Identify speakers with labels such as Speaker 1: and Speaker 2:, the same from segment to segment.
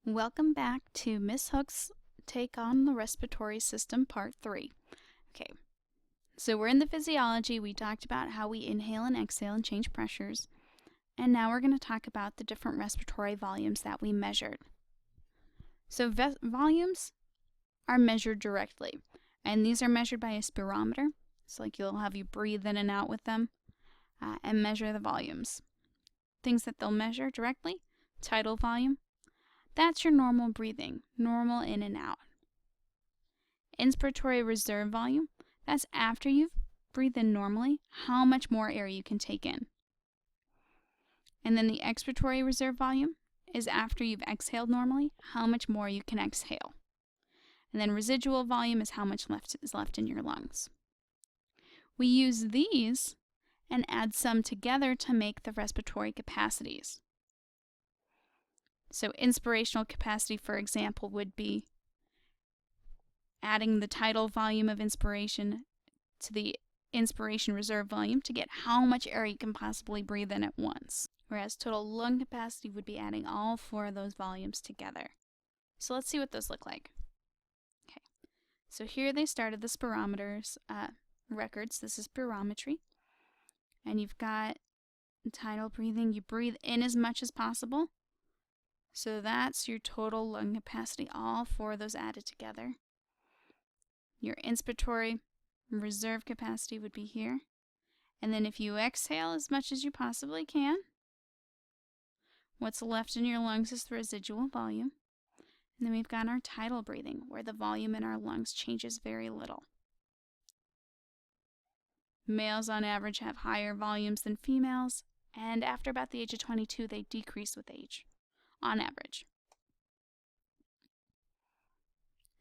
Speaker 1: Welcome back to Miss Hook's Take on the Respiratory System Part 3. Okay, so we're in the physiology. We talked about how we inhale and exhale and change pressures. And now we're going to talk about the different respiratory volumes that we measured. So volumes are measured directly, and these are measured by a spirometer. It's like you'll have you breathe in and out with them and measure the volumes. Things that they'll measure directly: tidal volume. That's your normal breathing, normal in and out. Inspiratory reserve volume, that's after you've breathed in normally, how much more air you can take in. And then the expiratory reserve volume is after you've exhaled normally, how much more you can exhale. And then residual volume is how much is left in your lungs. We use these and add some together to make the respiratory capacities. So inspirational capacity, for example, would be adding the tidal volume of inspiration to the inspiration reserve volume to get how much air you can possibly breathe in at once. Whereas total lung capacity would be adding all four of those volumes together. So let's see what those look like. Okay, so here they started the spirometers records. This is spirometry. And you've got tidal breathing. You breathe in as much as possible. So that's your total lung capacity, all four of those added together. Your inspiratory reserve capacity would be here. And then if you exhale as much as you possibly can, what's left in your lungs is the residual volume. And then we've got our tidal breathing, where the volume in our lungs changes very little. Males on average have higher volumes than females, and after about the age of 22, they decrease with age, on average.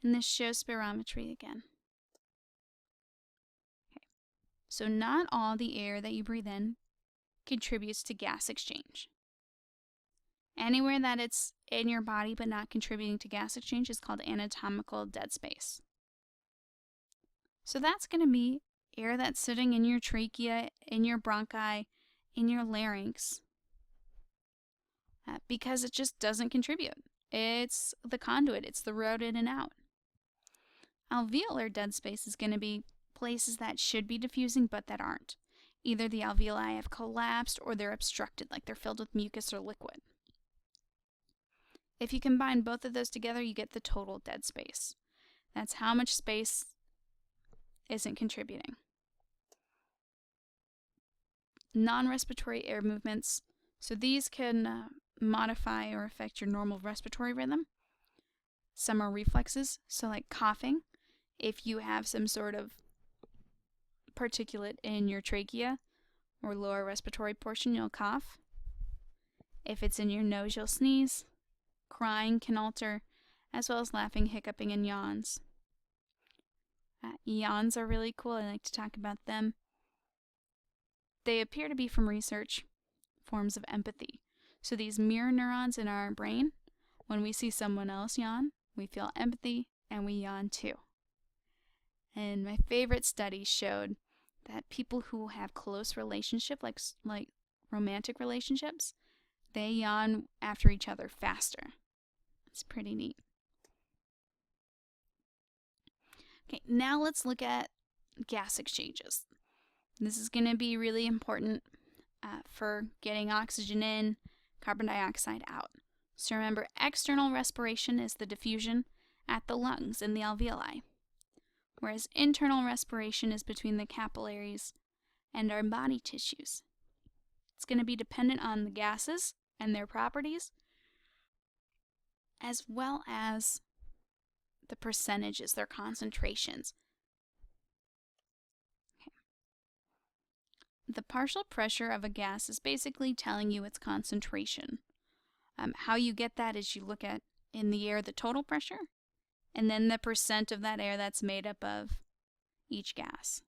Speaker 1: And this shows spirometry again. Okay. So not all the air that you breathe in contributes to gas exchange. Anywhere that it's in your body but not contributing to gas exchange is called anatomical dead space. So that's going to be air that's sitting in your trachea, in your bronchi, in your larynx, because it just doesn't contribute. It's the conduit, it's the road in and out. Alveolar dead space is going to be places that should be diffusing but that aren't. Either the alveoli have collapsed or they're obstructed, like they're filled with mucus or liquid. If you combine both of those together, you get the total dead space. That's how much space isn't contributing. Non-respiratory air movements, so these can modify or affect your normal respiratory rhythm. Some are reflexes, so like coughing. If you have some sort of particulate in your trachea or lower respiratory portion, you'll cough. If it's in your nose, you'll sneeze. Crying can alter, as well as laughing, hiccuping, and yawns. Yawns are really cool. I like to talk about them. They appear to be from research forms of empathy. So these mirror neurons in our brain, when we see someone else yawn, we feel empathy and we yawn too. And my favorite study showed that people who have close relationships, like romantic relationships, they yawn after each other faster. It's pretty neat. Okay, now let's look at gas exchanges. This is going to be really important for getting oxygen in, carbon dioxide out. So remember, external respiration is the diffusion at the lungs and the alveoli, whereas internal respiration is between the capillaries and our body tissues. It's going to be dependent on the gases and their properties, as well as the percentages, their concentrations. The partial pressure of a gas is basically telling you its concentration. How you get that is you look at in the air the total pressure, and then the percent of that air that's made up of each gas.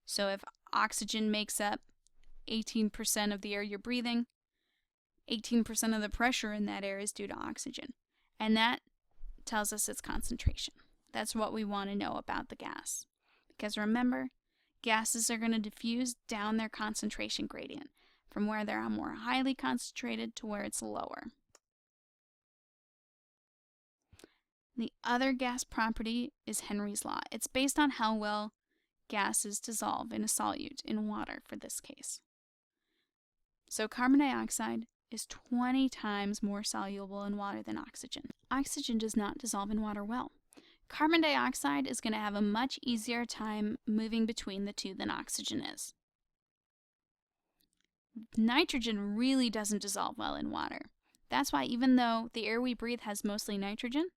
Speaker 1: So if oxygen makes up 18% of the air you're breathing, 18% of the pressure in that air is due to oxygen. And that tells us its concentration. That's what we want to know about the gas. Because remember, gases are going to diffuse down their concentration gradient, from where they're more highly concentrated to where it's lower. The other gas property is Henry's law. It's based on how well gases dissolve in a solute, in water for this case. So carbon dioxide is 20 times more soluble in water than oxygen. Oxygen does not dissolve in water well. Carbon dioxide is going to have a much easier time moving between the two than oxygen is. Nitrogen really doesn't dissolve well in water. That's why even though the air we breathe has mostly nitrogen,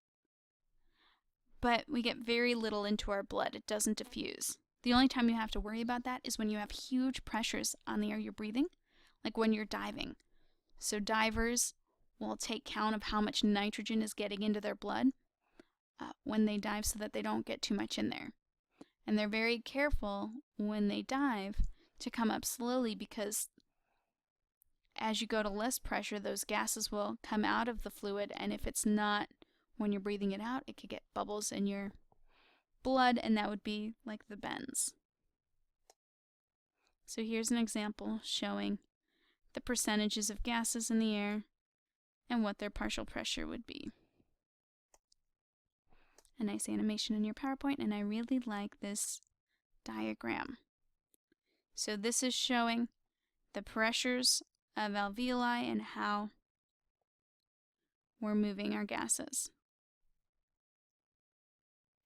Speaker 1: but we get very little into our blood, it doesn't diffuse. The only time you have to worry about that is when you have huge pressures on the air you're breathing, like when you're diving. So divers will take count of how much nitrogen is getting into their blood when they dive so that they don't get too much in there. And they're very careful when they dive to come up slowly because as you go to less pressure, those gases will come out of the fluid, and if it's not when you're breathing it out, it could get bubbles in your blood, and that would be like the bends. So here's an example showing the percentages of gases in the air and what their partial pressure would be. A nice animation in your PowerPoint, and I really like this diagram. So this is showing the pressures of alveoli and how we're moving our gases.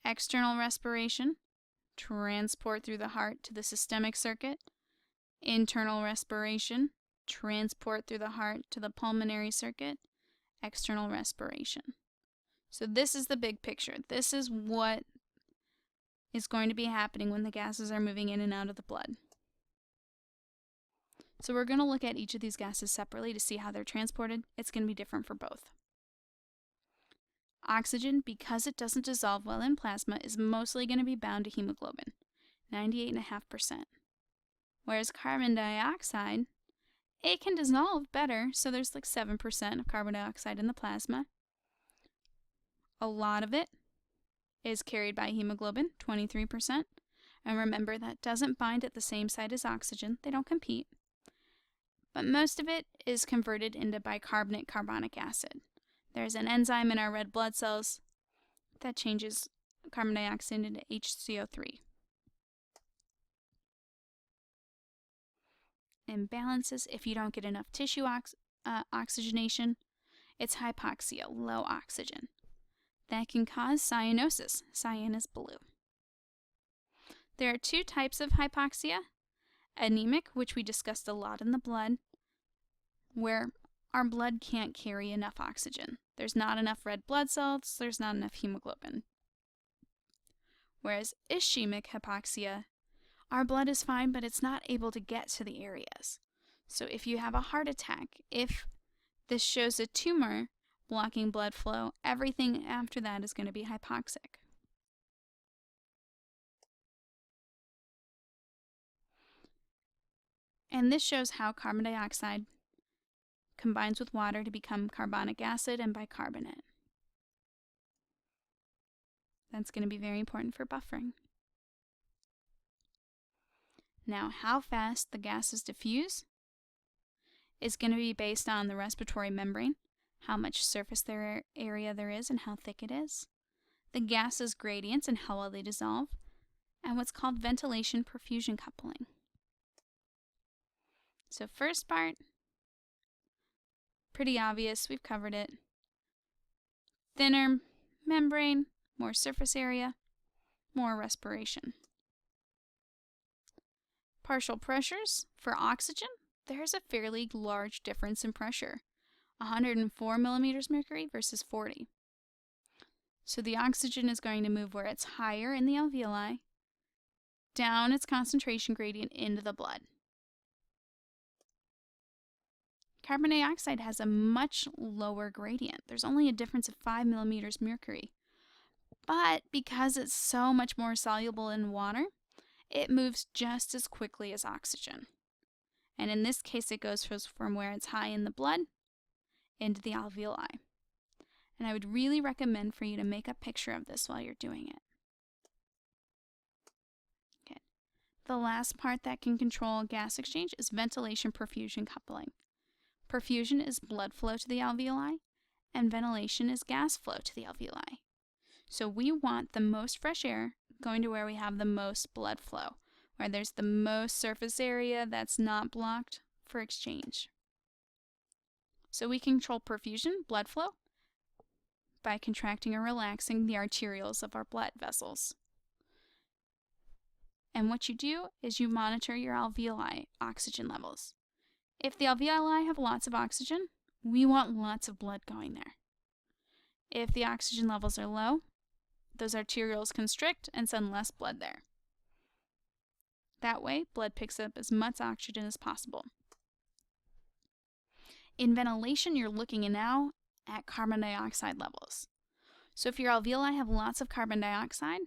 Speaker 1: External respiration, transport through the heart to the systemic circuit. Internal respiration, transport through the heart to the pulmonary circuit. External respiration. So this is the big picture. This is what is going to be happening when the gases are moving in and out of the blood. So we're going to look at each of these gases separately to see how they're transported. It's going to be different for both. Oxygen, because it doesn't dissolve well in plasma, is mostly going to be bound to hemoglobin, 98.5%. Whereas carbon dioxide, it can dissolve better, so there's like 7% of carbon dioxide in the plasma. A lot of it is carried by hemoglobin, 23%. And remember, that doesn't bind at the same site as oxygen. They don't compete. But most of it is converted into bicarbonate carbonic acid. There's an enzyme in our red blood cells that changes carbon dioxide into HCO3. Imbalances, if you don't get enough tissue oxygenation, it's hypoxia, low oxygen. That can cause cyanosis. Cyan is blue. There are two types of hypoxia. Anemic, which we discussed a lot in the blood, where our blood can't carry enough oxygen. There's not enough red blood cells, there's not enough hemoglobin. Whereas ischemic hypoxia, our blood is fine, but it's not able to get to the areas. So if you have a heart attack, if this shows a tumor blocking blood flow, everything after that is going to be hypoxic. And this shows how carbon dioxide combines with water to become carbonic acid and bicarbonate. That's going to be very important for buffering. Now, how fast the gases diffuse is going to be based on the respiratory membrane, how much surface area there is and how thick it is, the gases gradients and how well they dissolve, and what's called ventilation-perfusion coupling. So first part, pretty obvious, we've covered it. Thinner membrane, more surface area, more respiration. Partial pressures, for oxygen, there's a fairly large difference in pressure, 104 millimeters mercury versus 40. So the oxygen is going to move where it's higher in the alveoli, down its concentration gradient into the blood. Carbon dioxide has a much lower gradient. There's only a difference of 5 millimeters mercury. But because it's so much more soluble in water, it moves just as quickly as oxygen. And in this case, it goes from where it's high in the blood into the alveoli. And I would really recommend for you to make a picture of this while you're doing it. Okay. The last part that can control gas exchange is ventilation-perfusion coupling. Perfusion is blood flow to the alveoli, and ventilation is gas flow to the alveoli. So we want the most fresh air going to where we have the most blood flow, where there's the most surface area that's not blocked for exchange. So we control perfusion, blood flow, by contracting or relaxing the arterioles of our blood vessels. And what you do is you monitor your alveoli oxygen levels. If the alveoli have lots of oxygen, we want lots of blood going there. If the oxygen levels are low, those arterioles constrict and send less blood there. That way, blood picks up as much oxygen as possible. In ventilation, you're looking now at carbon dioxide levels. So if your alveoli have lots of carbon dioxide,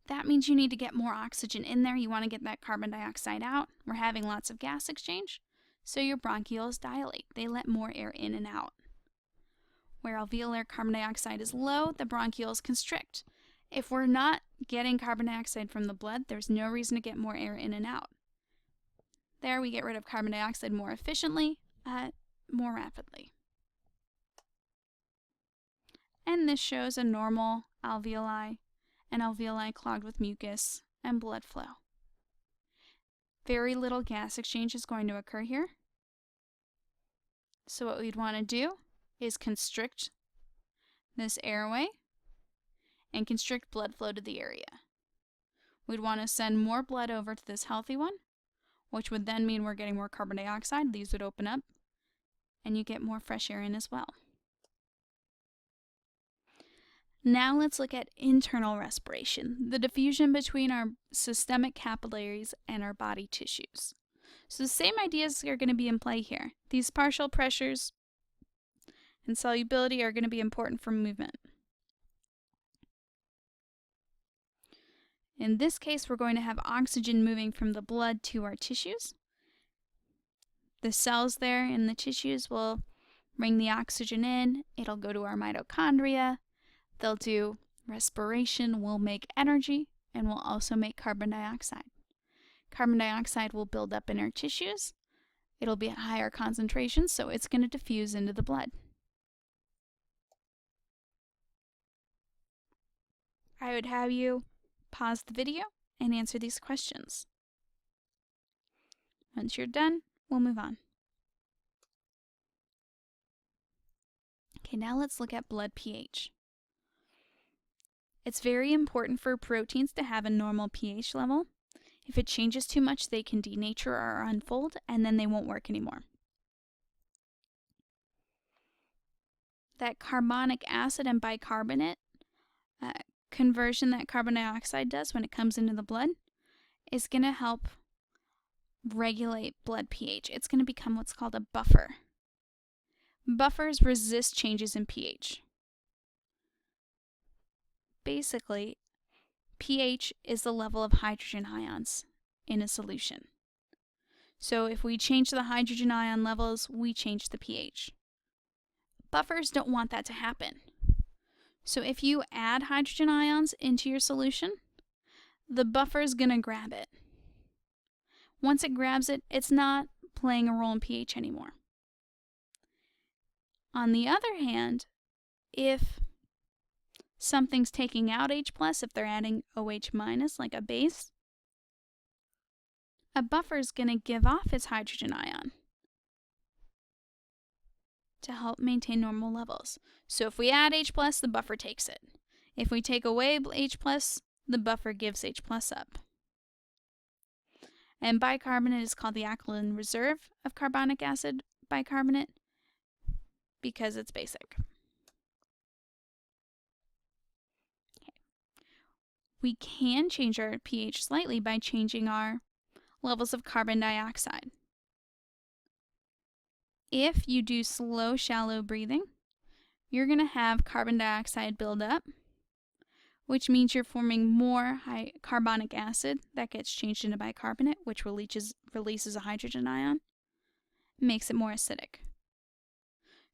Speaker 1: that means you need to get more oxygen in there. You want to get that carbon dioxide out. We're having lots of gas exchange, so your bronchioles dilate. They let more air in and out. Where alveolar carbon dioxide is low, the bronchioles constrict. If we're not getting carbon dioxide from the blood, there's no reason to get more air in and out. There, we get rid of carbon dioxide more efficiently, more rapidly. And this shows a normal alveoli, and alveoli clogged with mucus and blood flow. Very little gas exchange is going to occur here. So what we'd want to do is constrict this airway and constrict blood flow to the area. We'd want to send more blood over to this healthy one, which would then mean we're getting more carbon dioxide. These would open up, and you get more fresh air in as well. Now let's look at internal respiration, the diffusion between our systemic capillaries and our body tissues. So the same ideas are going to be in play here. These partial pressures and solubility are going to be important for movement. In this case, we're going to have oxygen moving from the blood to our tissues. The cells there in the tissues will bring the oxygen in. It'll go to our mitochondria. They'll do respiration, will make energy, and will also make carbon dioxide. Carbon dioxide will build up in our tissues. It'll be at higher concentrations, so it's going to diffuse into the blood. I would have you pause the video and answer these questions. Once you're done, we'll move on. Okay, now let's look at blood pH. It's very important for proteins to have a normal pH level. If it changes too much, they can denature or unfold, and then they won't work anymore. That carbonic acid and bicarbonate conversion that carbon dioxide does when it comes into the blood is going to help regulate blood pH. It's going to become what's called a buffer. Buffers resist changes in pH. Basically, pH is the level of hydrogen ions in a solution. So if we change the hydrogen ion levels, we change the pH. Buffers don't want that to happen. So if you add hydrogen ions into your solution, the buffer is going to grab it. Once it grabs it, it's not playing a role in pH anymore. On the other hand, if something's taking out H+, if they're adding OH-, like a base, a buffer is going to give off its hydrogen ion to help maintain normal levels. So if we add H+, the buffer takes it. If we take away H+, the buffer gives H+ up. And bicarbonate is called the alkaline reserve of carbonic acid bicarbonate because it's basic. Okay. We can change our pH slightly by changing our levels of carbon dioxide. If you do slow, shallow breathing, you're going to have carbon dioxide build up, which means you're forming more carbonic acid that gets changed into bicarbonate, which releases a hydrogen ion, makes it more acidic.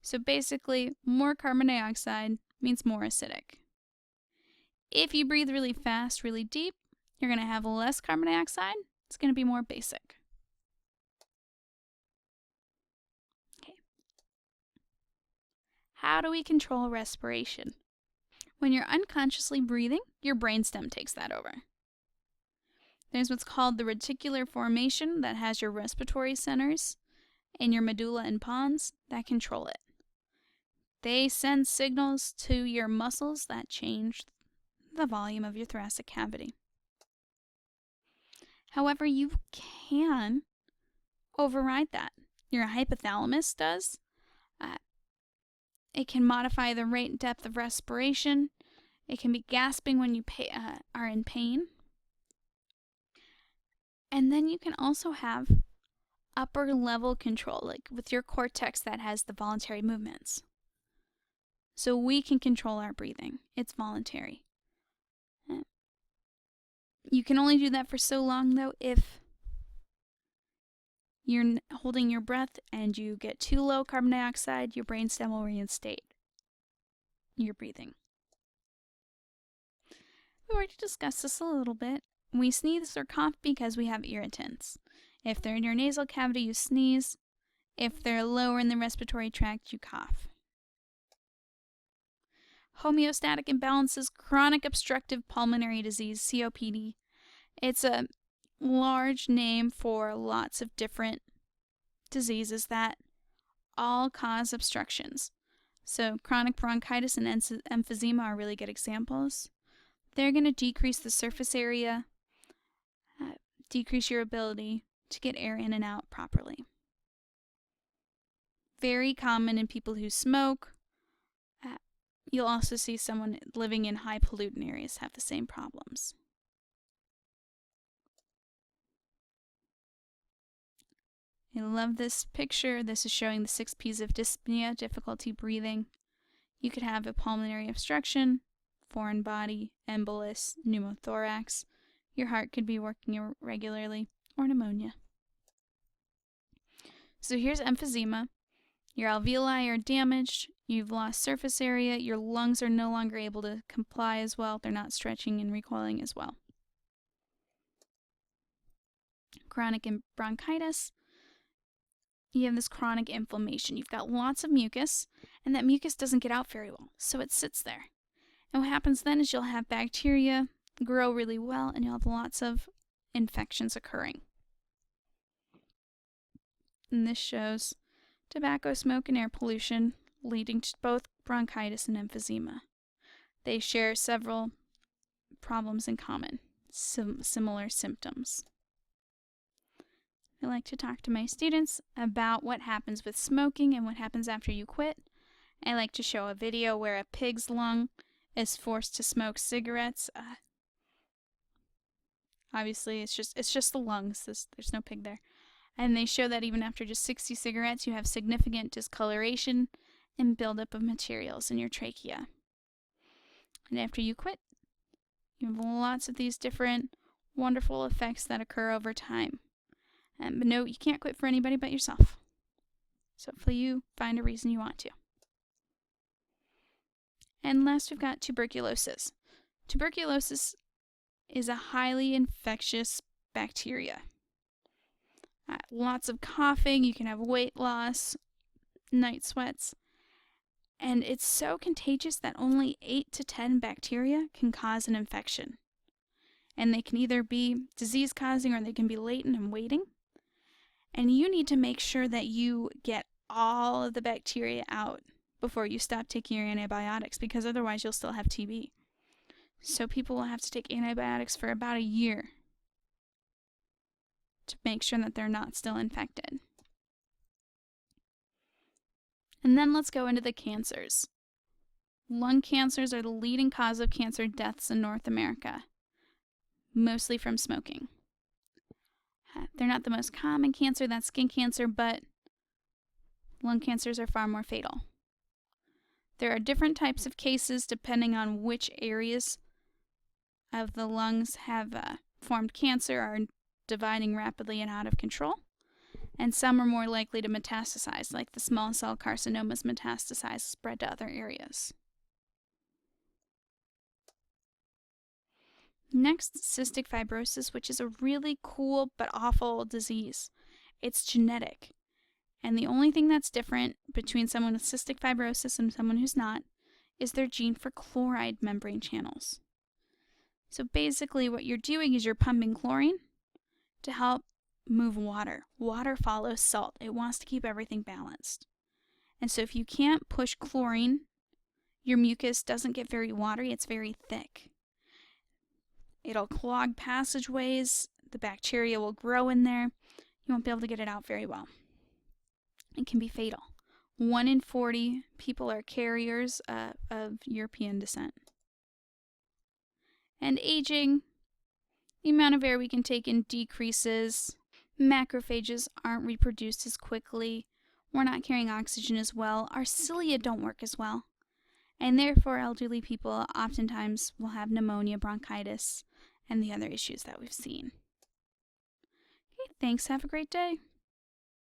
Speaker 1: So basically, more carbon dioxide means more acidic. If you breathe really fast, really deep, you're going to have less carbon dioxide. It's going to be more basic. Okay. How do we control respiration? When you're unconsciously breathing, your brainstem takes that over. There's what's called the reticular formation that has your respiratory centers and your medulla and pons that control it. They send signals to your muscles that change the volume of your thoracic cavity. However, you can override that. Your hypothalamus does. It can modify the rate and depth of respiration. It can be gasping when you are in pain. And then you can also have upper level control, like with your cortex that has the voluntary movements. So we can control our breathing. It's voluntary. You can only do that for so long, though, if you're holding your breath and you get too low carbon dioxide, your brainstem will reinstate your breathing. We already discussed this a little bit. We sneeze or cough because we have irritants. If they're in your nasal cavity, you sneeze. If they're lower in the respiratory tract, you cough. Homeostatic imbalance is chronic obstructive pulmonary disease, COPD. It's a large name for lots of different diseases that all cause obstructions. So chronic bronchitis and emphysema are really good examples. They're going to decrease the surface area, decrease your ability to get air in and out properly. Very common in people who smoke. You'll also see someone living in high pollutant areas have the same problems. I love this picture. This is showing the 6 P's of dyspnea, difficulty breathing. You could have a pulmonary obstruction, foreign body, embolus, pneumothorax. Your heart could be working irregularly, or pneumonia. So here's emphysema. Your alveoli are damaged. You've lost surface area. Your lungs are no longer able to comply as well. They're not stretching and recoiling as well. Chronic bronchitis. You have this chronic inflammation. You've got lots of mucus, and that mucus doesn't get out very well, so it sits there. And what happens then is you'll have bacteria grow really well, and you'll have lots of infections occurring. And this shows tobacco smoke and air pollution leading to both bronchitis and emphysema. They share several problems in common, similar symptoms. I like to talk to my students about what happens with smoking and what happens after you quit. I like to show a video where a pig's lung is forced to smoke cigarettes. Obviously, it's just the lungs. There's no pig there. And they show that even after just 60 cigarettes, you have significant discoloration and buildup of materials in your trachea. And after you quit, you have lots of these different wonderful effects that occur over time. But no, you can't quit for anybody but yourself. So hopefully you find a reason you want to. And last, we've got tuberculosis. Tuberculosis is a highly infectious bacteria. Lots of coughing, you can have weight loss, night sweats, and it's so contagious that only 8 to 10 bacteria can cause an infection. And they can either be disease-causing or they can be latent and waiting. And you need to make sure that you get all of the bacteria out before you stop taking your antibiotics, because otherwise you'll still have TB. So people will have to take antibiotics for about a year to make sure that they're not still infected. And then let's go into the cancers. Lung cancers are the leading cause of cancer deaths in North America, mostly from smoking. They're not the most common cancer, that's skin cancer, but lung cancers are far more fatal. There are different types of cases depending on which areas of the lungs have formed cancer, are dividing rapidly and out of control. And some are more likely to metastasize, like the small cell carcinomas metastasize, spread to other areas. Next, cystic fibrosis, which is a really cool but awful disease. It's genetic. And the only thing that's different between someone with cystic fibrosis and someone who's not is their gene for chloride membrane channels. So basically what you're doing is you're pumping chlorine to help move water. Water follows salt. It wants to keep everything balanced. And so if you can't push chlorine, your mucus doesn't get very watery, it's very thick. It'll clog passageways, the bacteria will grow in there, you won't be able to get it out very well. It can be fatal. 1 in 40 people are carriers of European descent. And aging, the amount of air we can take in decreases. Macrophages aren't reproduced as quickly. We're not carrying oxygen as well. Our cilia don't work as well. And therefore, elderly people oftentimes will have pneumonia, bronchitis, and the other issues that we've seen. Okay, thanks. Have a great day.